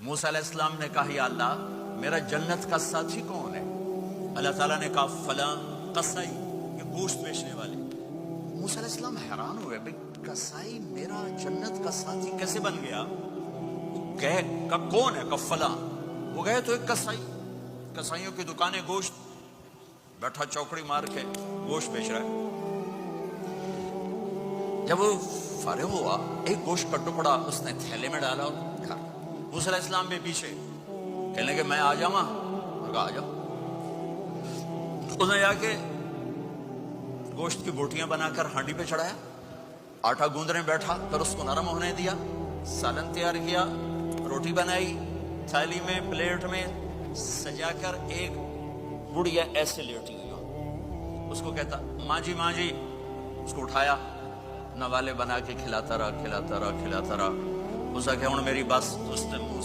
موسیٰ علیہ السلام نے کہا یا اللہ میرا جنت کا ساتھی کون ہے؟ اللہ تعالیٰ نے کہا فلاں قصائی، یہ گوشت بیچنے والے۔ موسیٰ علیہ السلام حیران ہوئے، بھئی قصائی میرا جنت کا ساتھی کیسے بن گیا؟ کہے کہ کون ہے؟ کہ فلاں۔ وہ گئے تو ایک قصائیوں کی دکانیں، گوشت بیٹھا چوکڑی مار کے گوشت بیچ رہا ہے۔ جب وہ فارغ ہوا ایک گوشت کا ٹکڑا اس نے تھیلے میں ڈالا اور کھا۔ موسیٰ علیہ السلام بھی پیچھے کہنے کہ میں آ جاؤں گا، اور کہا آ جاؤ۔ اس نے جا کے گوشت کی بوٹیاں بنا کر ہانڈی پہ چڑھایا، آٹا گوندنے بیٹھا، پھر اس کو نرم ہونے دیا، سالن تیار کیا، روٹی بنائی، تھالی میں پلیٹ میں سجا کر ایک بڑھیا ایسے لیٹی ہوئی ہو، اس کو کہتا ماں جی ماں جی، اس کو اٹھایا، نوالے بنا کے کھلاتا رہا۔ اس نے کہا ہن میری بس، اس نے منہ